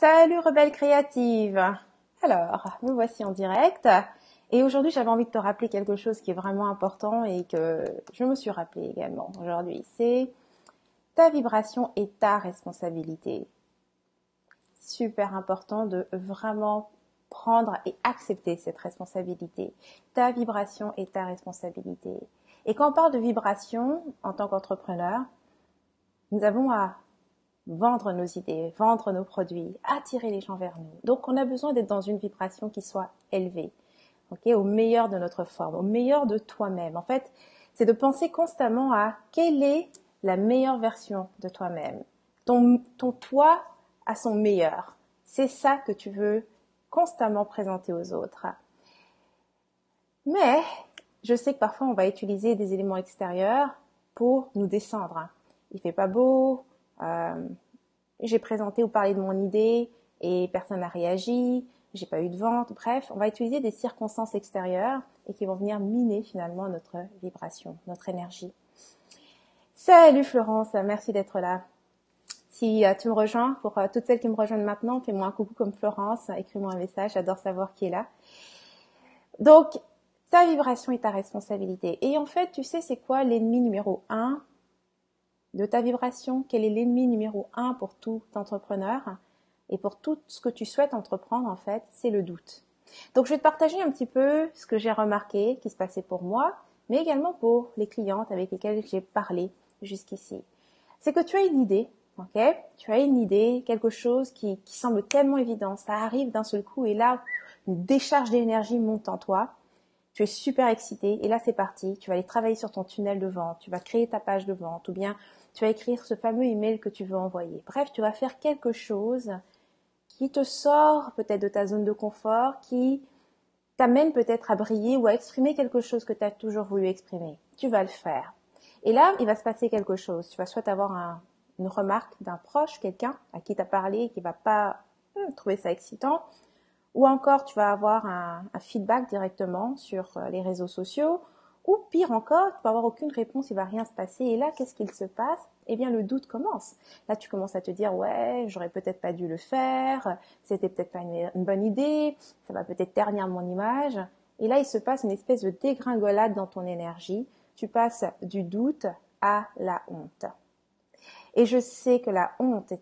Salut rebelle créative. Alors, me voici en direct et aujourd'hui j'avais envie de te rappeler quelque chose qui est vraiment important et que je me suis rappelé également aujourd'hui. C'est ta vibration et ta responsabilité. Super important de vraiment prendre et accepter cette responsabilité. Ta vibration et ta responsabilité. Et quand on parle de vibration en tant qu'entrepreneur, nous avons à vendre nos idées, vendre nos produits, attirer les gens vers nous. Donc, on a besoin d'être dans une vibration qui soit élevée, au meilleur de notre forme, au meilleur de toi-même. En fait, c'est de penser constamment à quelle est la meilleure version de toi-même. Ton toi à son meilleur. C'est ça que tu veux constamment présenter aux autres. Mais, je sais que parfois, on va utiliser des éléments extérieurs pour nous descendre. Il fait pas beau, j'ai présenté ou parlé de mon idée et personne n'a réagi, j'ai pas eu de vente. Bref, on va utiliser des circonstances extérieures et qui vont venir miner finalement notre vibration, notre énergie. Salut Florence, merci d'être là. Si tu me rejoins, pour toutes celles qui me rejoignent maintenant, fais-moi un coucou comme Florence, écris-moi un message, j'adore savoir qui est là. Donc, ta vibration est ta responsabilité. Et en fait, tu sais c'est quoi l'ennemi numéro 1 de ta vibration? Quel est l'ennemi numéro 1 pour tout entrepreneur et pour tout ce que tu souhaites entreprendre en fait? C'est le doute. Donc je vais te partager un petit peu ce que j'ai remarqué qui se passait pour moi, mais également pour les clientes avec lesquelles j'ai parlé jusqu'ici. C'est que tu as une idée, ok? Tu as une idée, quelque chose qui semble tellement évident, ça arrive d'un seul coup et là, une décharge d'énergie monte en toi. Tu es super excité et là c'est parti, tu vas aller travailler sur ton tunnel de vente, tu vas créer ta page de vente ou bien tu vas écrire ce fameux email que tu veux envoyer. Bref, tu vas faire quelque chose qui te sort peut-être de ta zone de confort, qui t'amène peut-être à briller ou à exprimer quelque chose que tu as toujours voulu exprimer. Tu vas le faire. Et là, il va se passer quelque chose. Tu vas soit avoir une remarque d'un proche, quelqu'un à qui tu as parlé et qui va pas trouver ça excitant, ou encore tu vas avoir un feedback directement sur les réseaux sociaux, ou pire encore, tu vas avoir aucune réponse, il va rien se passer. Et là, qu'est-ce qu'il se passe? Eh bien, le doute commence. Là, tu commences à te dire, ouais, j'aurais peut-être pas dû le faire, c'était peut-être pas une bonne idée, ça va peut-être ternir mon image. Et là, il se passe une espèce de dégringolade dans ton énergie. Tu passes du doute à la honte. Et je sais que la honte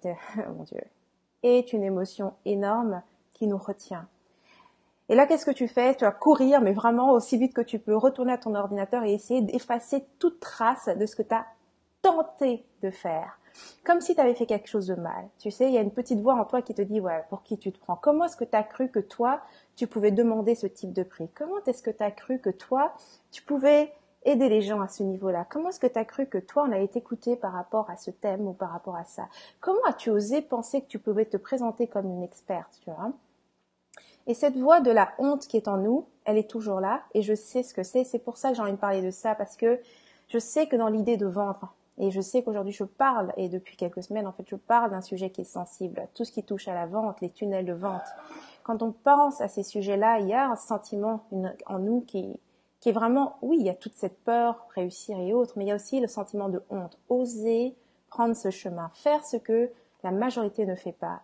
mon Dieu, est une émotion énorme qui nous retient. Et là, qu'est-ce que tu fais? Tu vas courir, mais vraiment aussi vite que tu peux, retourner à ton ordinateur et essayer d'effacer toute trace de ce que tu as tenté de faire. Comme si tu avais fait quelque chose de mal. Tu sais, il y a une petite voix en toi qui te dit, ouais, pour qui tu te prends? Comment est-ce que tu as cru que toi, tu pouvais demander ce type de prix? Comment est-ce que tu as cru que toi, tu pouvais aider les gens à ce niveau-là? Comment est-ce que tu as cru que toi, on allait t'écouter par rapport à ce thème ou par rapport à ça? Comment as-tu osé penser que tu pouvais te présenter comme une experte, tu vois? Et cette voix de la honte qui est en nous, elle est toujours là et je sais ce que c'est. C'est pour ça que j'ai envie de parler de ça parce que je sais que dans l'idée de vendre, et je sais qu'aujourd'hui je parle, et depuis quelques semaines en fait je parle d'un sujet qui est sensible, tout ce qui touche à la vente, les tunnels de vente. Quand on pense à ces sujets-là, il y a un sentiment en nous qui est vraiment, oui, il y a toute cette peur, réussir et autres, mais il y a aussi le sentiment de honte. Oser prendre ce chemin, faire ce que la majorité ne fait pas.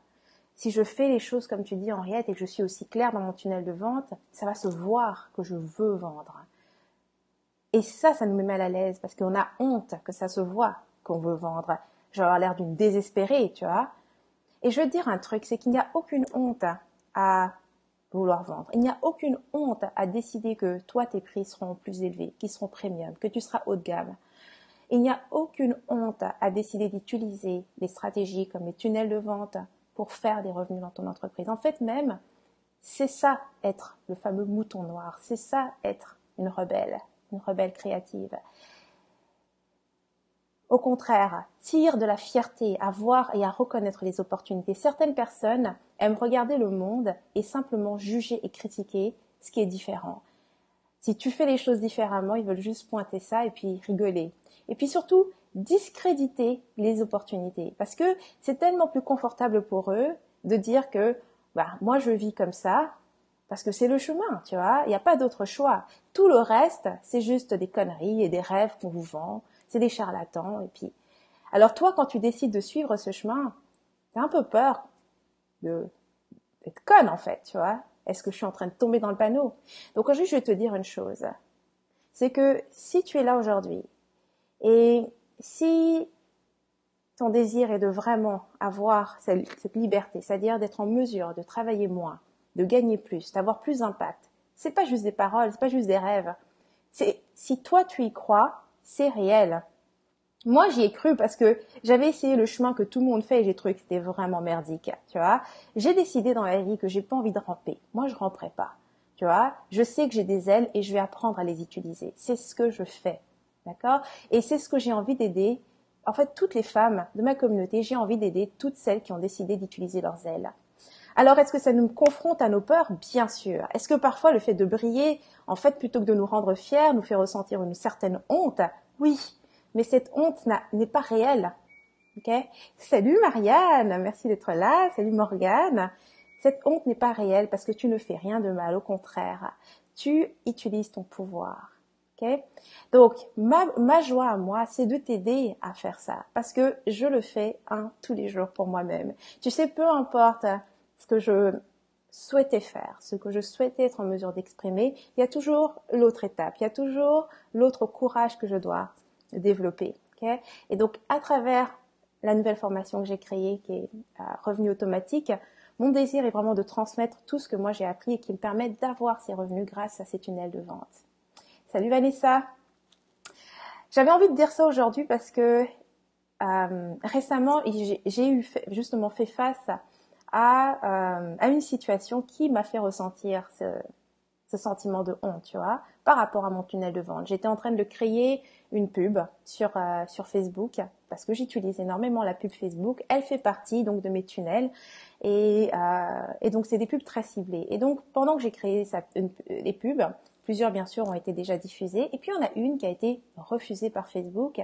Si je fais les choses comme tu dis Henriette et que je suis aussi claire dans mon tunnel de vente, ça va se voir que je veux vendre. Et ça nous met mal à l'aise parce qu'on a honte que ça se voit qu'on veut vendre. Je vais avoir l'air d'une désespérée, tu vois. Et je veux te dire un truc, c'est qu'il n'y a aucune honte à vouloir vendre. Il n'y a aucune honte à décider que toi, tes prix seront plus élevés, qu'ils seront premium, que tu seras haut de gamme. Il n'y a aucune honte à décider d'utiliser des stratégies comme les tunnels de vente pour faire des revenus dans ton entreprise. En fait, même, c'est ça être le fameux mouton noir. C'est ça être une rebelle créative. Au contraire, tire de la fierté à voir et à reconnaître les opportunités. Certaines personnes aiment regarder le monde et simplement juger et critiquer ce qui est différent. Si tu fais les choses différemment, ils veulent juste pointer ça et puis rigoler. Et puis surtout, discréditer les opportunités. Parce que c'est tellement plus confortable pour eux de dire que moi je vis comme ça, parce que c'est le chemin, tu vois. Il n'y a pas d'autre choix. Tout le reste, c'est juste des conneries et des rêves qu'on vous vend. C'est des charlatans. Et puis, alors toi, quand tu décides de suivre ce chemin, t'as un peu peur. d'être conne en fait, tu vois. Est-ce que je suis en train de tomber dans le panneau? Donc aujourd'hui, je vais te dire une chose. C'est que si tu es là aujourd'hui et si ton désir est de vraiment avoir cette liberté, c'est-à-dire d'être en mesure de travailler moins, de gagner plus, d'avoir plus d'impact, c'est pas juste des paroles, c'est pas juste des rêves. Si toi tu y crois, c'est réel. Moi, j'y ai cru parce que j'avais essayé le chemin que tout le monde fait et j'ai trouvé que c'était vraiment merdique, tu vois. J'ai décidé dans la vie que j'ai pas envie de ramper. Moi, je ramperai pas, tu vois. Je sais que j'ai des ailes et je vais apprendre à les utiliser. C'est ce que je fais, d'accord? Et c'est ce que j'ai envie d'aider. En fait, toutes les femmes de ma communauté, j'ai envie d'aider toutes celles qui ont décidé d'utiliser leurs ailes. Alors, est-ce que ça nous confronte à nos peurs? Bien sûr. Est-ce que parfois le fait de briller, en fait, plutôt que de nous rendre fiers, nous fait ressentir une certaine honte? Oui. Mais cette honte n'est pas réelle. Okay? Salut Marianne, merci d'être là. Salut Morgane. Cette honte n'est pas réelle parce que tu ne fais rien de mal. Au contraire, tu utilises ton pouvoir. Okay? Donc, ma joie à moi, c'est de t'aider à faire ça parce que je le fais tous les jours pour moi-même. Tu sais, peu importe ce que je souhaitais faire, ce que je souhaitais être en mesure d'exprimer, il y a toujours l'autre étape, il y a toujours l'autre courage que je dois développer. Okay? Et donc, à travers la nouvelle formation que j'ai créée, qui est Revenu Automatique, mon désir est vraiment de transmettre tout ce que moi j'ai appris et qui me permet d'avoir ces revenus grâce à ces tunnels de vente. Salut Vanessa! J'avais envie de dire ça aujourd'hui parce que récemment, j'ai justement fait face à une situation qui m'a fait ressentir ce sentiment de honte, tu vois, par rapport à mon tunnel de vente. J'étais en train de créer une pub sur Facebook parce que j'utilise énormément la pub Facebook. Elle fait partie donc de mes tunnels et donc c'est des pubs très ciblées. Et donc pendant que j'ai créé les pubs, plusieurs bien sûr ont été déjà diffusées et puis il y en a une qui a été refusée par Facebook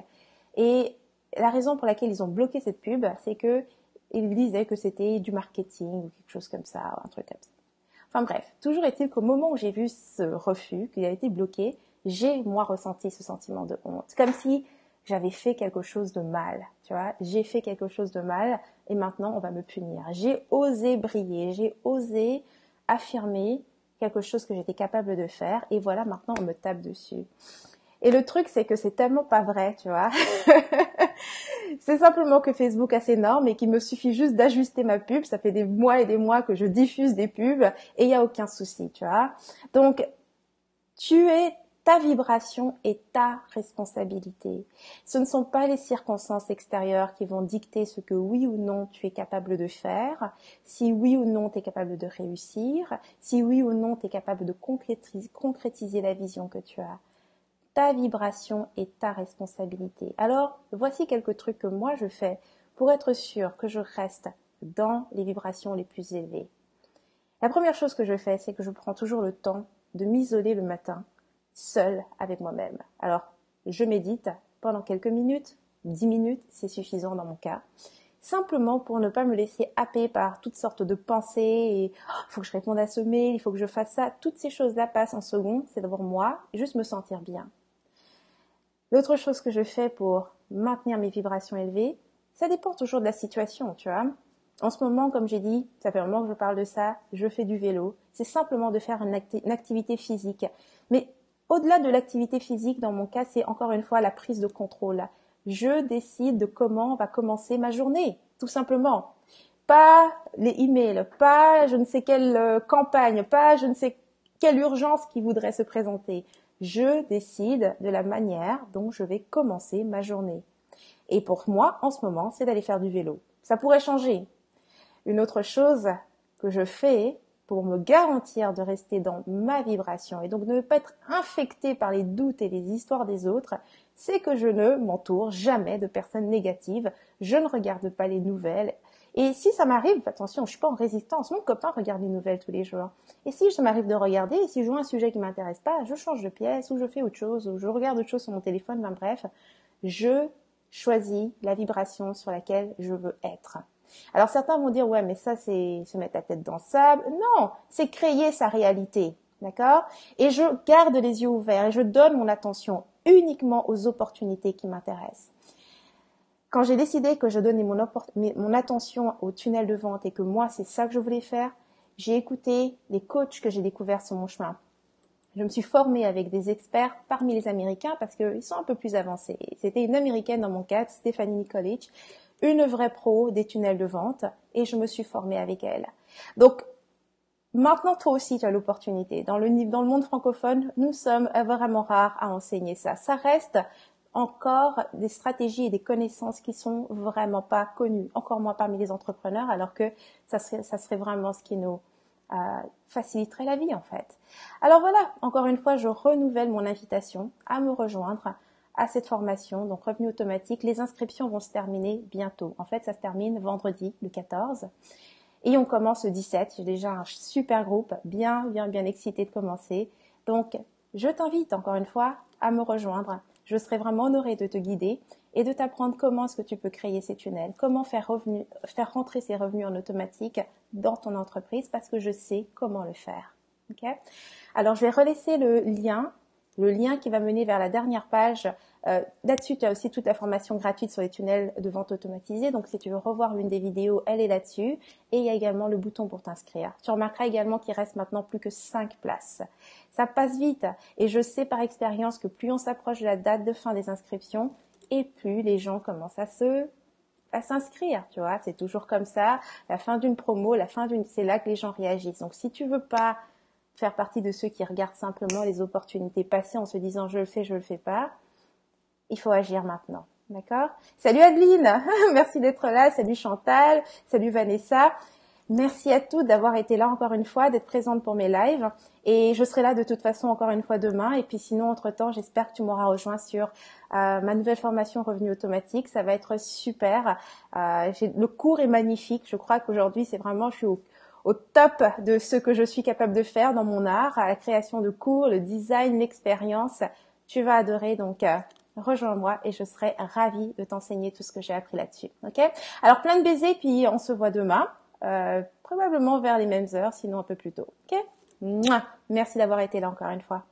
et la raison pour laquelle ils ont bloqué cette pub, c'est que ils disaient que c'était du marketing ou quelque chose comme ça, un truc comme ça. Enfin bref, toujours est-il qu'au moment où j'ai vu ce refus, qu'il a été bloqué, j'ai moi ressenti ce sentiment de honte. Comme si j'avais fait quelque chose de mal, tu vois. J'ai fait quelque chose de mal et maintenant on va me punir. J'ai osé briller, j'ai osé affirmer quelque chose que j'étais capable de faire et voilà, maintenant on me tape dessus. Et le truc, c'est que c'est tellement pas vrai, tu vois. C'est simplement que Facebook a ses normes et qu'il me suffit juste d'ajuster ma pub. Ça fait des mois et des mois que je diffuse des pubs et il n'y a aucun souci, tu vois. Donc, ta vibration et ta responsabilité. Ce ne sont pas les circonstances extérieures qui vont dicter ce que oui ou non tu es capable de faire, si oui ou non tu es capable de réussir, si oui ou non tu es capable de concrétiser la vision que tu as. Ta vibration et ta responsabilité. Alors, voici quelques trucs que moi je fais pour être sûre que je reste dans les vibrations les plus élevées. La première chose que je fais, c'est que je prends toujours le temps de m'isoler le matin, seule avec moi-même. Alors, je médite pendant quelques minutes, 10 minutes, c'est suffisant dans mon cas. Simplement pour ne pas me laisser happer par toutes sortes de pensées et faut que je réponde à ce mail, il faut que je fasse ça. Toutes ces choses-là passent en seconde, c'est d'abord moi, juste me sentir bien. L'autre chose que je fais pour maintenir mes vibrations élevées, ça dépend toujours de la situation, tu vois. En ce moment, comme j'ai dit, ça fait un moment que je parle de ça, je fais du vélo. C'est simplement de faire une activité physique. Mais au-delà de l'activité physique, dans mon cas, c'est encore une fois la prise de contrôle. Je décide de comment va commencer ma journée, tout simplement. Pas les emails, pas je ne sais quelle campagne, pas je ne sais quelle urgence qui voudrait se présenter. Je décide de la manière dont je vais commencer ma journée. Et pour moi, en ce moment, c'est d'aller faire du vélo. Ça pourrait changer. Une autre chose que je fais pour me garantir de rester dans ma vibration et donc de ne pas être infectée par les doutes et les histoires des autres, c'est que je ne m'entoure jamais de personnes négatives. Je ne regarde pas les nouvelles. Et si ça m'arrive, attention, je suis pas en résistance. Mon copain regarde les nouvelles tous les jours. Et si ça m'arrive de regarder, et si je vois un sujet qui m'intéresse pas, je change de pièce, ou je fais autre chose, ou je regarde autre chose sur mon téléphone, ben bref, je choisis la vibration sur laquelle je veux être. Alors certains vont dire, ouais, mais ça c'est se mettre la tête dans le sable. Non, c'est créer sa réalité, d'accord? Et je garde les yeux ouverts et je donne mon attention uniquement aux opportunités qui m'intéressent. Quand j'ai décidé que je donnais mon attention au tunnel de vente et que moi, c'est ça que je voulais faire, j'ai écouté les coachs que j'ai découverts sur mon chemin. Je me suis formée avec des experts parmi les Américains parce qu'ils sont un peu plus avancés. C'était une Américaine dans mon cas, Stephanie Nikolic, une vraie pro des tunnels de vente, et je me suis formée avec elle. Donc, maintenant, toi aussi, tu as l'opportunité. Dans le monde francophone, nous sommes vraiment rares à enseigner ça. Ça reste encore des stratégies et des connaissances qui sont vraiment pas connues, encore moins parmi les entrepreneurs, alors que ça serait vraiment ce qui nous faciliterait la vie en fait. Alors voilà, encore une fois, je renouvelle mon invitation à me rejoindre à cette formation, donc revenu automatique. Les inscriptions vont se terminer bientôt. En fait, ça se termine vendredi, le 14. Et on commence le 17. J'ai déjà un super groupe, bien excité de commencer. Donc, je t'invite encore une fois à me rejoindre. Je serai vraiment honorée de te guider et de t'apprendre comment est-ce que tu peux créer ces tunnels, comment faire rentrer ces revenus en automatique dans ton entreprise parce que je sais comment le faire. Okay? Alors, je vais relaisser le lien qui va mener vers la dernière page. Là-dessus, tu as aussi toute la formation gratuite sur les tunnels de vente automatisés. Donc, si tu veux revoir l'une des vidéos, elle est là-dessus. Et il y a également le bouton pour t'inscrire. Tu remarqueras également qu'il reste maintenant plus que 5 places. Ça passe vite. Et je sais par expérience que plus on s'approche de la date de fin des inscriptions, et plus les gens commencent à s'inscrire, tu vois. C'est toujours comme ça. La fin d'une promo, c'est là que les gens réagissent. Donc, si tu veux pas faire partie de ceux qui regardent simplement les opportunités passer en se disant je le fais pas, il faut agir maintenant. D'accord? Salut Adeline, merci d'être là. Salut Chantal, salut Vanessa. Merci à toutes d'avoir été là encore une fois, d'être présentes pour mes lives. Et je serai là de toute façon encore une fois demain. Et puis sinon, entre-temps, j'espère que tu m'auras rejoint sur ma nouvelle formation Revenu Automatique. Ça va être super. Le cours est magnifique. Je crois qu'aujourd'hui, je suis au top de ce que je suis capable de faire dans mon art, à la création de cours, le design, l'expérience. Tu vas adorer, donc rejoins-moi et je serai ravie de t'enseigner tout ce que j'ai appris là-dessus. Ok? Alors plein de baisers, puis on se voit demain, probablement vers les mêmes heures, sinon un peu plus tôt. Ok? Mouah. Merci d'avoir été là encore une fois.